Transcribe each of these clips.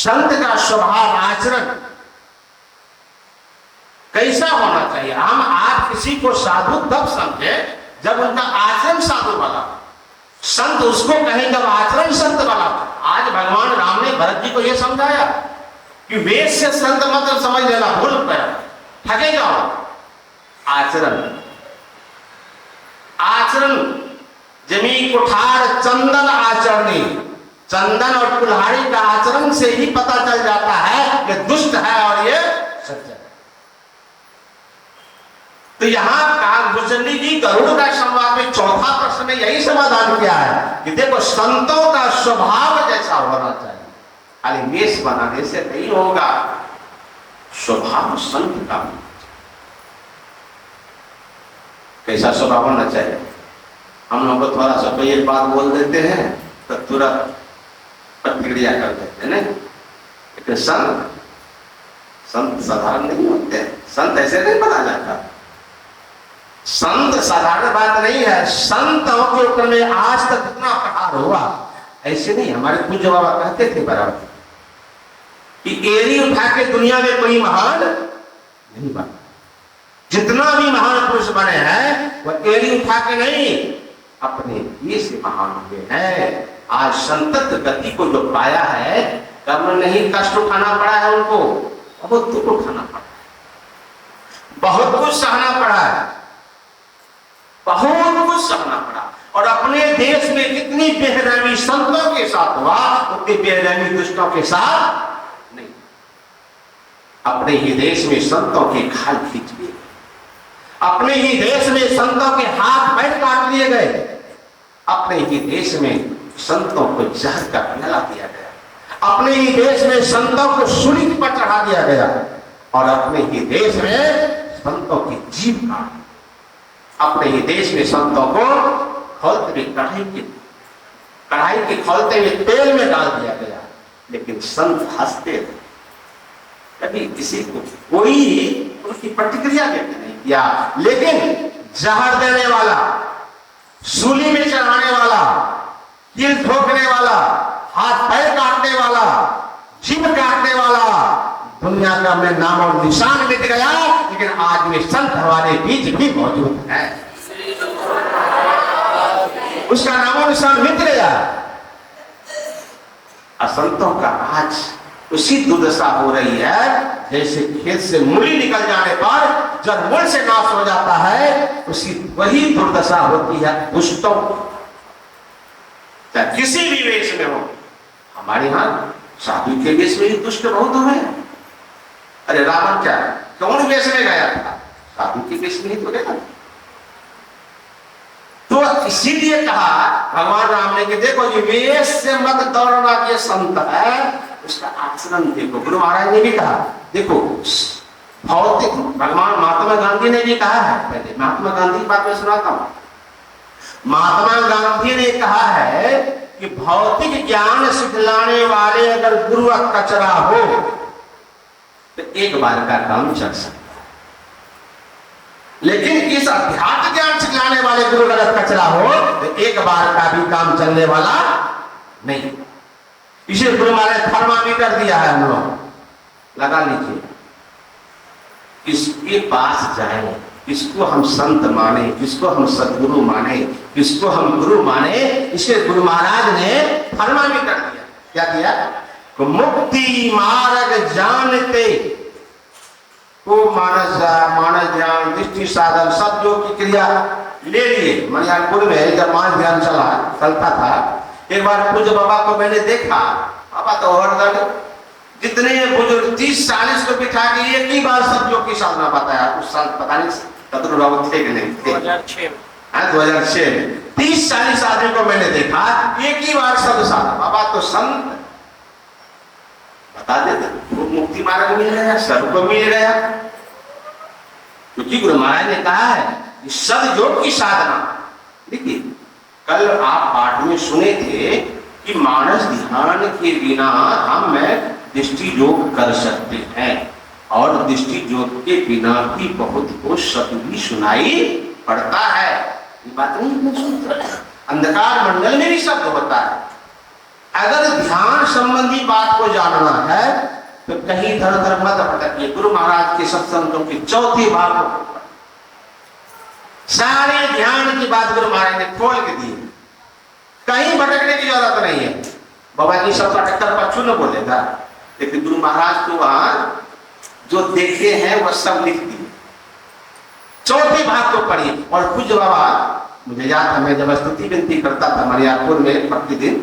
संत का स्वभाव आचरण कैसा होना चाहिए। हम आप किसी को साधु तब समझे जब उनका आचरण साधु वाला, संत उसको कहें जब आचरण संत वाला। आज भगवान राम ने भरत जी को यह समझाया कि वेद से संत मतलब समझ लेना, भूल गया, ठगे जाओ। आचरण, आचरण जमी कुठार चंदन आचरणी, चंदन और कुल्हाड़ी का आचरण से ही पता चल जाता है कि दुष्ट है और ये सज्जन है। तो यहां काकभूषणी जी गरुड़ का संवाद में चौथा प्रश्न में यही समाधान किया है कि देखो संतों का स्वभाव जैसा होना चाहिए, खाली वेश बनाने से नहीं होगा, स्वभाव संत का कैसा स्वभाव होना चाहिए। हम लोग को थोड़ा सा कोई एक बात बोल देते हैं तो तुरंत प्रतिक्रिया कर देते हैं, नहीं। लेकिन संत साधारण नहीं होते, संत ऐसे नहीं बना जाता। संत साधारण बात नहीं है। संतों के ऊपर में आज तक इतना प्रहार हुआ, ऐसे नहीं। हमारे पूज्य बाबा कहते थे बराबर कि एड़ी उठा के दुनिया में कोई महान नहीं बना। जितना भी महान पुरुष बने हैं वह एड़ी उठा के नहीं, अपने ये से महान हुए हैं। आज संतत गति को जो पाया है, कब नहीं कष्ट उठाना पड़ा है उनको, बहुत दुख उठाना पड़ा, बहुत कुछ सहना पड़ा है, बहुत कुछ सहना पड़ा। और अपने देश में कितनी बेरहमी संतों के साथ हुआ, उतनी बेरहमी दुष्टों के साथ नहीं। अपने ही देश में संतों के खाल खींच लिए, अपने ही देश में संतों के हाथ पैर काट लिए गए, अपने ही देश में संतों को जहर का प्याला दिया गया, अपने ही देश में संतों को सूली पर चढ़ा दिया गया, और अपने ही देश में संतों की जीभ काट, अपने ही देश में संतों को खौलते हुए कढ़ाई के खौलते हुए तेल में डाल दिया गया। लेकिन संत हंसते थे, कभी किसी को कोई उसकी प्रतिक्रिया व्यक्त नहीं किया। लेकिन जहर देने वाला, सूली में चढ़ाने वाला, दिल ठोकने वाला, हाथ पैर काटने वाला, जीभ काटने वाला, दुनिया का में नाम और निशान मिट गया। लेकिन आज में संत हमारे बीच भी मौजूद है, उसका नाम और निशान मिट गया। असंतों का आज उसी दुर्दशा हो रही है जैसे खेत से मूली निकल जाने पर जब मूल से नाश हो जाता है, उसी वही दुर्दशा होती है दुष्टों, चाहे किसी भी वेश में हो। हमारे यहां साधु के वेश में ही दुष्ट बहुत हुए। अरे रावण क्या कौन वेश में गया था, साधु के वेश में ही तो गया। तो इसीलिए कहा भगवान राम ने कि देखो ये वेश से मत दौड़ना, के संत है उसका आचरण देखो। गुरु महाराज ने भी कहा, देखो भौतिक, भगवान महात्मा गांधी ने भी कहा है, पहले महात्मा गांधी की बात मैं सुनाता हूं। महात्मा गांधी ने कहा है कि भौतिक ज्ञान सिखलाने वाले अगर गुरु कचरा हो तो एक बार का काम चल सकता है, लेकिन इस अध्यात्म ज्ञान सिखलाने वाले गुरु अगर कचरा हो तो एक बार का भी काम चलने वाला नहीं। इसे गुरु महाराज थर्मामीटर दिया है, हम लोग लगा लीजिए, किसके पास जाए, किसको हम संत माने, किसको हम सदगुरु माने, किसको हम गुरु माने, इसे गुरु महाराज ने थर्मामीटर दिया। क्या दिया? मुक्ति मार्ग जानते को मानस ध्यान दृष्टि साधन सब जो की क्रिया ले लिए। मनियानपुर में जब मानस ध्यान चलता था, एक बार पूज्य बाबा को मैंने देखा, बाबा तो हरदम जितने बुजुर्ग 30-40 को बिठा के एक ही बार सब जो की साधना बताया। उस साल पता नहीं कदर बाबू थे कि नहीं थे, 2006 में 30-40 आदमी को मैंने देखा, एक ही बार सब साधना। बाबा तो संत बता देते, वो मुक्ति मार्ग मिल गया, सबको मिल गया। क्योंकि गुरु महाराज ने कहा है कि सदयोग की साधना। देखिए कल आप पाठ में सुने थे कि मानस ध्यान के बिना हम दृष्टि योग कर सकते हैं, और दृष्टि योग के बिना भी बहुत को शब्द भी सुनाई पड़ता है। ये बात नहीं सुनते, अंधकार मंडल में भी शब्द होता है, अगर ध्यान संबंधी बात को जानना है तो कहीं धर धर मत भटकिए। गुरु महाराज के सत्संगों के चौथे भाग को सारे ध्यान की बात गुरु महाराज ने खोल के दी, कहीं भटकने की जरूरत नहीं है। बाबा जी सब अटक्कर पच्चू न बोलेगा, लेकिन गुरु महाराज को वहां जो देखे हैं वह सब लिख दिए। चौथे भाग को पढ़िए। और पूज्य बाबा, मुझे याद है मैं जब स्तुति विनती करता था मरियापुर में प्रतिदिन,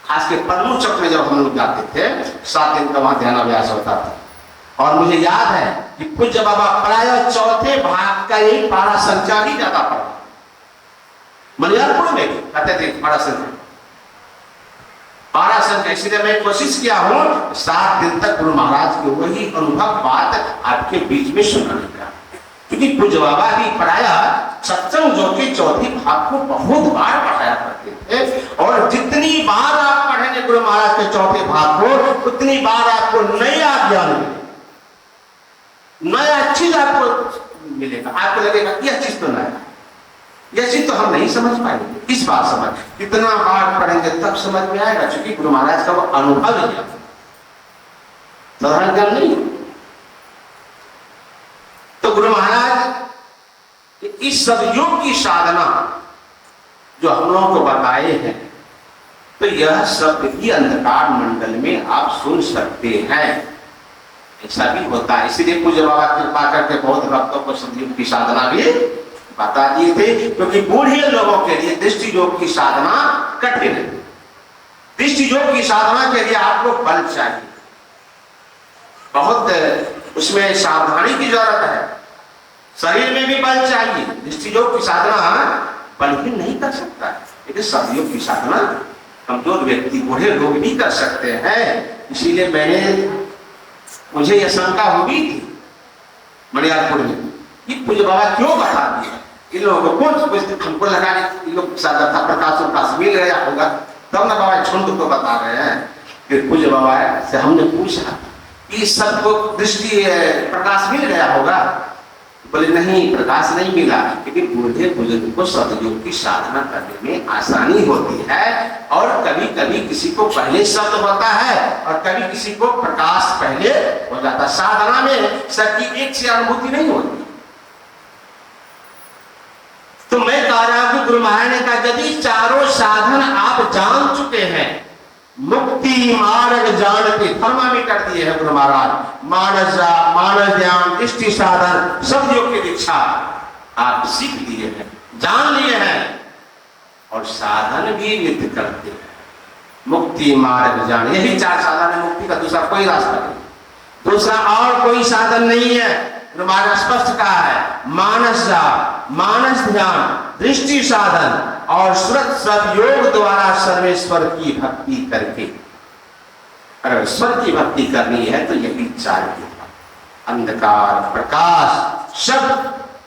खास के पन्नू चौक में जब हम लोग जाते थे, 7 दिन का वहां ध्यानाभ्यास होता था। और मुझे याद है कि पूज्य बाबा प्राय चौथे भाग का ही पारा संचार ही ज्यादा पढ़ा। मरियापुर में भी कहते थे पारा संचार, पारा संचार। इसलिए मैं कोशिश किया हूं 7 दिन तक गुरु महाराज की वही अनुभव बात आपके बीच में सुनाने का, क्योंकि पूज्य बाबा भी पढ़ाया सत्संग जो के चौथे भाग को बहुत बार पढ़ाया करते थे। और जितनी बार आप पढ़ेंगे गुरु महाराज के चौथे भाग को, उतनी बार आपको नया ज्ञान मिलेगा, नया चीज आपको मिलेगा। आपको लगेगा यह चीज तो नया, यह चीज तो हम नहीं समझ पाएंगे, इस बार समझ। कितना बार पढ़ेंगे तब समझ में आएगा, क्योंकि गुरु महाराज का वो अनुभव है, साधारण ज्ञान नहीं। तो गुरु महाराज इस सदयोग की साधना जो हम लोगों को बताए हैं, तो यह सब ही अंधकार मंडल में आप सुन सकते हैं। ऐसा भी होता है, इसीलिए पूज्य बाबा कृपा करके बहुत भक्तों को सदयोग की साधना भी बता दिए थे, क्योंकि बूढ़े लोगों के लिए दृष्टि योग की साधना कठिन है। दृष्टि योग की साधना के लिए आपको बल चाहिए, बहुत उसमें सावधानी की जरूरत है, शरीर में भी बल चाहिए। दृष्टि योग की साधना बलहीन नहीं कर सकता है, लेकिन सदयोग की साधना कमजोर व्यक्ति, बूढ़े लोग भी कर सकते हैं। इसीलिए मुझे यह शंका हुई थी मरियापुर में कि पूज्य बाबा क्यों बता दिया इन लोगों को, कौन हमको लगा इन लोग साधा प्रकाश मिल गया होगा तब ना बाबा झुंड को बता रहे हैं। फिर पूज्य बाबा से हमने पूछा कि सबको दृष्टि प्रकाश मिल गया होगा, बोले नहीं प्रकाश नहीं मिला, लेकिन बूढ़े बुजुर्ग को सदयोग की साधना करने में आसानी होती है। और कभी कभी किसी को पहले शब्द होता है और कभी किसी को प्रकाश पहले हो जाता है। साधना में सबकी एक से अनुभूति नहीं होती। तो मैं कह रहा हूं कि गुरु महाराज ने कहा यदि चारों साधन आप जान चुके हैं, मुक्ति मार्ग जानते, थर्मामीटर दिए है गुरु महाराज, मानस ध्यान, दृष्टि साधन, सब योग की दीक्षा आप सीख लिए हैं, जान लिए हैं और साधन भी नित्य करते हैं। मुक्ति मार्ग जान, यही 4 साधन है मुक्ति का, दूसरा कोई रास्ता नहीं, दूसरा और कोई साधन नहीं है। गुरु महाराज स्पष्ट कहा है मानस ध्यान, दृष्टि साधन और सुरत सब योग द्वारा सर्वेश्वर की भक्ति करके। अगर ईश्वर की भक्ति करनी है तो यही 4 अंधकार प्रकाश सब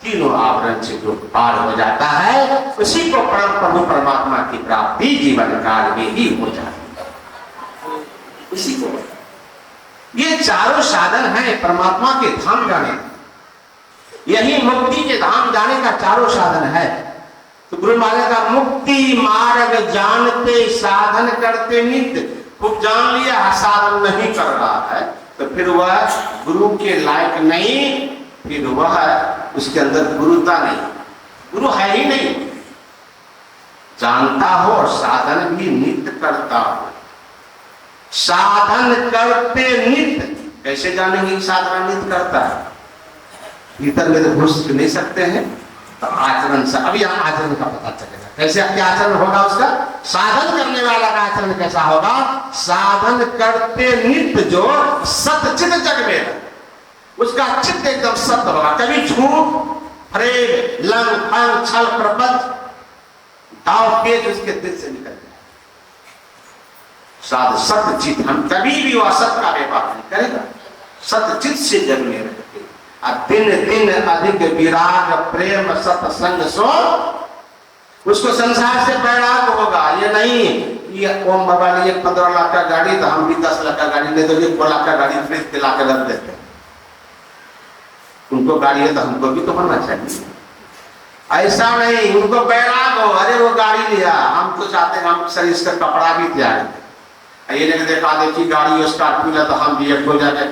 तीनों आवरण से जो पार हो जाता है, उसी को परम प्रभु परमात्मा की प्राप्ति जीवन काल में ही हो जाती है। उसी को ये चारों साधन हैं परमात्मा के धाम जाने, यही मुक्ति के धाम जाने का चारों साधन है। तो गुरु महाराज का मुक्ति मार्ग जानते, साधन करते नित्य, खूब जान लिया साधन नहीं कर रहा है तो फिर वह गुरु के लायक नहीं, फिर वह उसके अंदर गुरुता नहीं, गुरु है ही नहीं। जानता हो और साधन भी नित्य करता हो, साधन करते नित्य। कैसे जानेंगे साधन नित्य करता है? भीतर में तो घुस नहीं सकते हैं, तो आचरण से अभी यहाँ आचरण का पता चलेगा। कैसे क्या आचरण होगा उसका? साधन करने वाला का आचरण कैसा होगा? साधन करते नित्य जो सतचित जग में, उसका चित्त एकदम सत्य होगा। कभी झूठ, प्रेम, लंग फंग, छल प्रपंच, दाव पेच उसके दिल से निकल जाए। साध सतचित, हम कभी भी वह असत का व्यवहार नहीं करेगा, सतचित से जग में रहते। दिन दिन अधिक विराग प्रेम सत्संग सो, उसको संसार से बैराग होगा। ये नहीं ये ओम बाबा ने 15 लाख का गाड़ी तो हम भी 10 लाख का गाड़ी ले, तो 1 लाख का गाड़ी फ्रिज के ला के रख देते। उनको गाड़ी है तो हमको भी तो होना चाहिए। ऐसा नहीं, उनको बैराग हो, अरे वो गाड़ी लिया, हम तो चाहते हैं हम सर इसका कपड़ा भी तैयार, ये नहीं देखा देखी गाड़ी स्कॉर्पियो तो हम भी एक हो जाके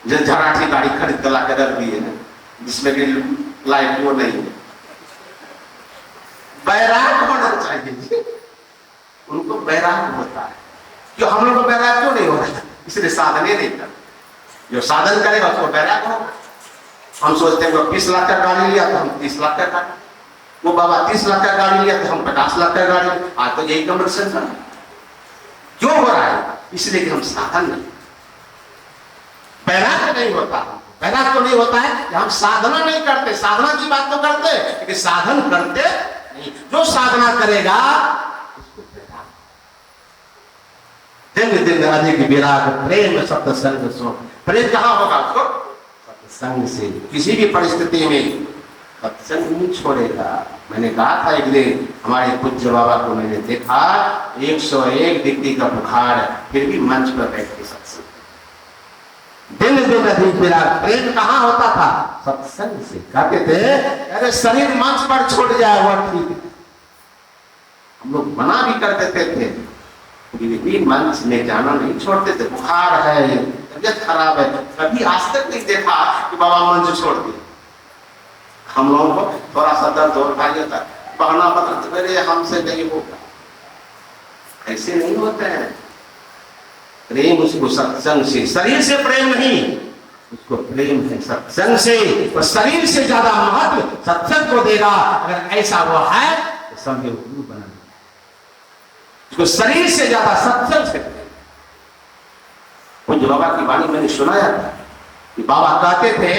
झराठी गाड़ी खरीद कर लाकर रख दिए हैं जिसमें कि लाइट वो नहीं है। बैराग होना चाहिए, उनको बैराग होता है। क्यों हम लोग को बैराग क्यों नहीं हो रहा? इसलिए साधन नहीं कर, जो साधन करेगा उसको बैराग होगा। हम सोचते हैं वो 20 लाख का गाड़ी लिया तो हम 30 लाख का गाड़ी, वो बाबा 30 लाख का गाड़ी लिया तो हम 50 लाख का गाड़ी। आज तो यही कमर्शियल है। क्यों हो रहा है? इसलिए कि हम साधन नहीं, बैराग नहीं होता। बैराग तो नहीं होता है कि हम साधना नहीं करते। साधना की बात तो करते लेकिन साधन करते नहीं। जो साधना करेगा दिन दिन अधिक विराग प्रेम सत्संग सो। प्रेम कहां होगा उसको? सत्संग से। किसी भी परिस्थिति में सत्संग नहीं छोड़ेगा। मैंने कहा था एक दिन हमारे पूज्य बाबा को मैंने देखा 101 डिग्री का बुखार फिर भी मंच पर बैठ के सत्संग। दिन दिन अधिक विराग प्रेम कहां होता था? सत्संग से। कहते थे अरे शरीर मंच पर छोड़ जाए वह ठीक। हम लोग मना भी कर देते थे भी मंच में जाना नहीं छोड़ते थे। बुखार है, तबियत खराब है, कभी आज तक नहीं देखा कि बाबा मंच छोड़ दिए। हम लोगों को थोड़ा सा दर्द और खाई था, बहाना बदलते मेरे हमसे नहीं होगा। ऐसे नहीं होते हैं। प्रेम उसको सत्संग से, शरीर से प्रेम नहीं, उसको प्रेम है सत्संग से। और शरीर से ज्यादा महत्व सत्संग को देगा। अगर ऐसा वो है तो समझे गुरु बना, उसको शरीर से ज्यादा सत्संग से। पूज्य बाबा की वाणी मैंने सुनाया था कि बाबा कहते थे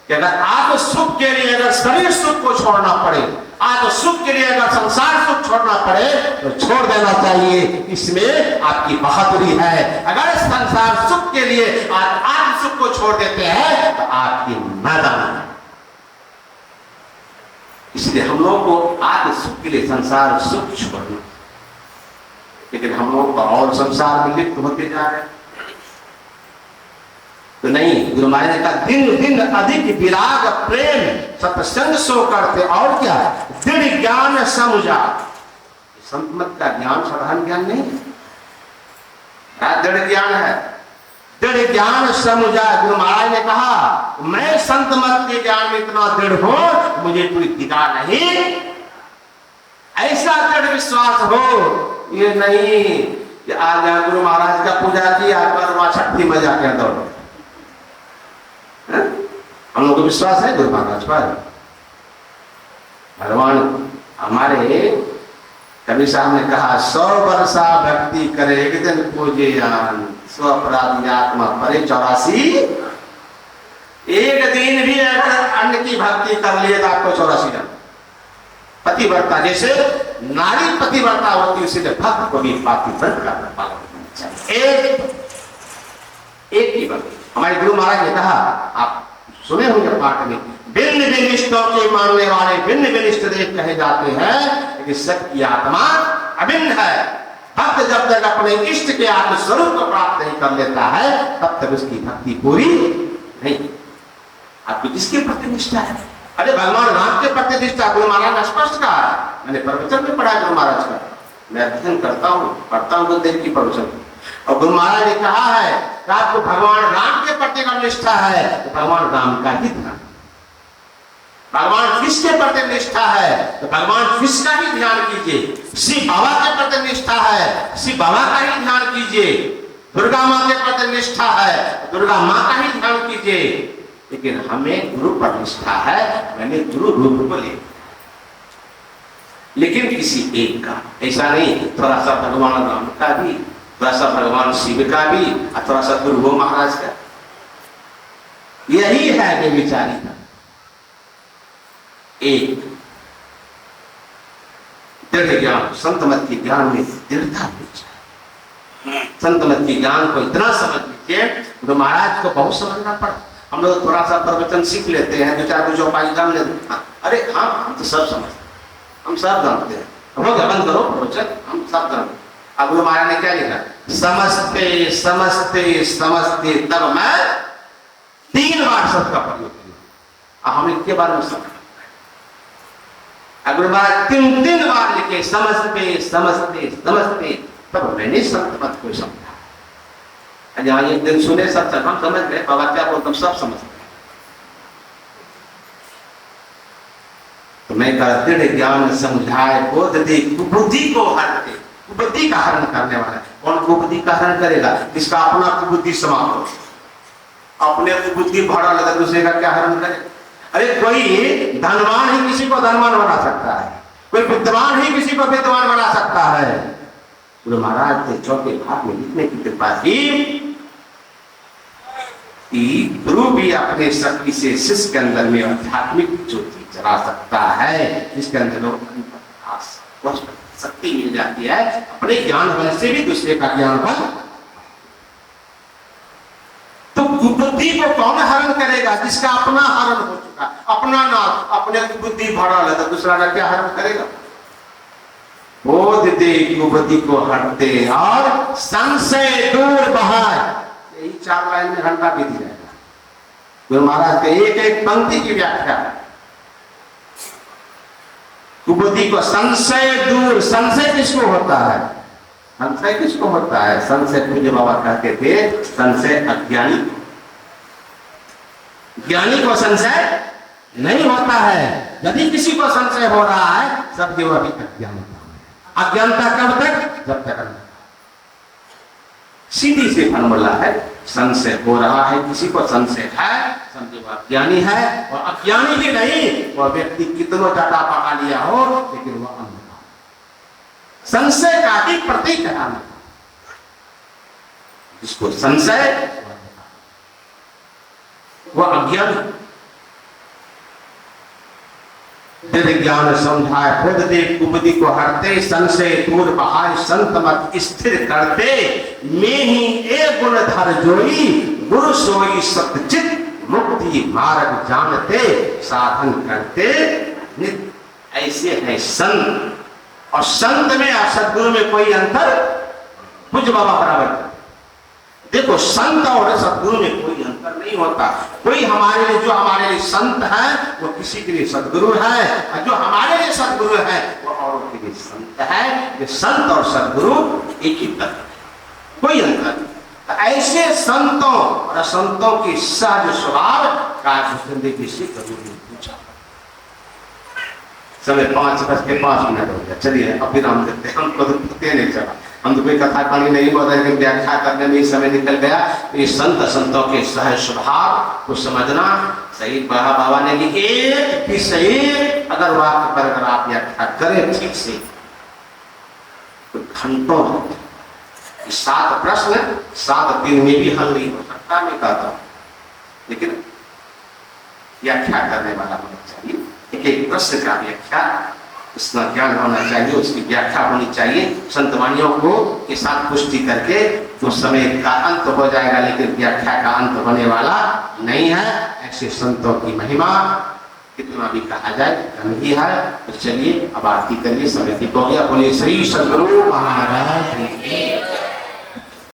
कि अगर आत्म सुख के लिए अगर शरीर सुख को छोड़ना पड़े, आत्म सुख के लिए अगर संसार सुख छोड़ना पड़े तो छोड़ देना चाहिए। इसमें आपकी बहादुरी है। अगर संसार सुख के लिए आत्म सुख को छोड़ देते हैं तो आपकी नादानी है। इसलिए हम लोगों को आत्म सुख के लिए संसार सुख छोड़ना, लेकिन हम लोग और संसार में लिप्त होते जा रहे हैं। तो नहीं, गुरु महाराज ने कहा दिन दिन अधिक विराग प्रेम सत्संग सो करते। और क्या? दृढ़ ज्ञान समुझा। संत मत का ज्ञान साधारण ज्ञान नहीं है, दृढ़ ज्ञान है। दृढ़ ज्ञान समुझा। गुरु महाराज ने कहा मैं संत मत के ज्ञान में इतना दृढ़ हूं, मुझे कोई दिखा नहीं। ऐसा दृढ़ विश्वास हो, ये नहीं कि आज गुरु महाराज का पूजा किया पर वहां छठी में जाके दौड़। हम लोग को विश्वास है गुरु महाराज पर। भगवान हमारे कवि साहब ने कहा 100 वर्षा भक्ति करे एक दिन पूजे जान, स्व अपराधी आत्मा परे 84। एक दिन भी अगर अन्न की भक्ति कर लिए तो आपको 84 जन्म। पतिव्रता जैसे नारी पतिव्रता होती उसी भक्त को भी पातिव्रत का पालन चाहिए। एक ही भक्ति। हमारे गुरु महाराज ने कहा, आप सुने होंगे पाठ में, भिन्न भिन्न इष्टों के मानने वाले भिन्न भिन्न इष्ट देव कहे जाते हैं, लेकिन सबकी आत्मा अभिन्न है। भक्त जब तक अपने इष्ट के आत्म स्वरूप को प्राप्त नहीं कर लेता है तब तक उसकी भक्ति पूरी नहीं। आपको किसके प्रति निष्ठा है? अरे भगवान राम के प्रति निष्ठा गुरु महाराज ने स्पष्ट कहा है। मैंने प्रवचन में पढ़ा गुरु महाराज का, मैं अध्ययन करता हूँ, पढ़ता हूँ गुरुदेव की प्रवचन। और गुरु महाराज ने कहा है कि आपको भगवान राम के प्रति का निष्ठा है तो भगवान राम का ही ध्यान, भगवान फिश के प्रति निष्ठा है तो भगवान फिश का ही ध्यान कीजिए। शिव बाबा के प्रति निष्ठा है, शिव बाबा का ही ध्यान कीजिए। दुर्गा माँ के प्रति निष्ठा है, दुर्गा माँ का ही ध्यान कीजिए। लेकिन हमें गुरु पर निष्ठा है, मैंने गुरु रूप को ले, लेकिन किसी एक का। ऐसा नहीं थोड़ा सा भगवान राम का भी, थोड़ा सा भगवान शिव का भी, और थोड़ा सा गुरु महाराज का। यही है वे विचारी का एक दृढ़ ज्ञान। संत मत के ज्ञान में दृढ़ता होनी चाहिए। संत मत के ज्ञान को इतना समझ लीजिए तो महाराज को बहुत समझना पड़ा। हम लोग थोड़ा सा प्रवचन सीख लेते हैं, दो चार कुछ उपाय जान लेते हैं। अरे हाँ, हम तो सब समझते, हम सब जानते हैं। हम लोग बंद करो प्रवचन, हम सब जानते। अब गुरु महाराज ने क्या लिखा? समझते समझते समझते तब मैं 3 बार शब्द का प्रयोग किया। हम इनके बारे में समझ, गुरु महाराज 3 बार लिखे समझते समझते समझते तब मैंने संत मत को समझा। जहां एक दिन सुने सब हम समझ गए, बाबा क्या बोलते हम सब समझ गए। तो मैं कहा दृढ़ ज्ञान समझाए बोध दे, कुबुद्धि को हरते, कुबुद्धि का हरण करने वाला। कौन कुबुद्धि का हरण करेगा? जिसका अपना कुबुद्धि समाप्त हो। अपने कुबुद्धि भरा लगा, दूसरे का क्या हरण करे? अरे कोई धनवान ही किसी को धनवान बना सकता है, कोई विद्वान ही किसी को विद्वान बना सकता है। गुरु महाराज के चौथे भाग में लिखने की कृपा थी, गुरु भी अपने शक्ति से शिष्य के अंदर में आध्यात्मिक ज्योति जला सकता है, जिसके अंदर शक्ति मिल जाती है। अपने ज्ञान बल से भी दूसरे का ज्ञान बल। तो कुबुद्धि को कौन हरण करेगा? जिसका अपना हरण हो चुका, अपना नाथ, अपने बुद्धि भरा लगा, दूसरा का क्या हरण करेगा? बोध दे कुबुद्धि को हटते और संशय दूर बहाए। यही 4 लाइन में घंटा बीत जाएगा। गुरु महाराज के एक एक पंक्ति की व्याख्या। कुबुद्धि को संशय दूर, संशय किसको होता है? संशय किसको होता है? संशय पूज्य बाबा कहते थे संशय अज्ञानी, ज्ञानी को संशय नहीं होता है। यदि किसी को संशय हो रहा है सब जो अभी अज्ञानता। अज्ञानता कब तक? जब तक सीधी सी फॉर्मूला है, संशय हो रहा है, किसी को संशय है, समझो अज्ञानी है। और अज्ञानी भी नहीं, वह व्यक्ति कितना जटा पका लिया हो लेकिन वह अंधकार, संशय का ही प्रतीक है। जिसको संशय वह अज्ञानी। ज्ञान समझाए खुद दे कुबुद्धि को हरते, संशय दूर बहाए संत मत स्थिर करते। में ही एक गुण धर जोई, गुरु सोई सतचित मुक्ति मार्ग जानते, साधन करते नित्य। ऐसे है संत। और संत में और सदगुरु में कोई अंतर? पूज्य बाबा बराबर। देखो संत और सदगुरु में कोई अंतर नहीं होता। कोई हमारे लिए, जो हमारे लिए संत है वो किसी के लिए सदगुरु है, और जो हमारे लिए सदगुरु है वो औरों के लिए संत है। ये संत और सदगुरु एक ही तत्व है, कोई अंतर नहीं। तो ऐसे संतों और असंतों की सहज स्वभाव का जिंदगी से कभी नहीं पूछा। समय 5:05 हो गया, चलिए अब विराम देते हैं। हम खुद नहीं चला, हम तो कोई कथा कहानी नहीं बोल रहे, लेकिन व्याख्या करने में समय निकल गया। ये संत संतों के सहज स्वभाव को समझना सही। बाबा ने कि एक भी सही अगर वाक्य पर अगर आप व्याख्या करें ठीक से तो घंटों 7 प्रश्न 7 दिन में भी हल नहीं हो सकता। मैं कहता हूं, लेकिन व्याख्या करने वाला होना चाहिए। एक एक प्रश्न का व्याख्या, उसका ज्ञान होना चाहिए, उसकी व्याख्या होनी चाहिए। संत वाणियों को के साथ पुष्टि करके तो समय का अंत हो जाएगा, लेकिन व्याख्या का अंत होने वाला नहीं है। ऐसे संतों की महिमा कितना भी कहा जाए कम ही है। तो चलिए अब आरती करिए, समय हो गया। बोलिए श्री सद्गुरु महाराज।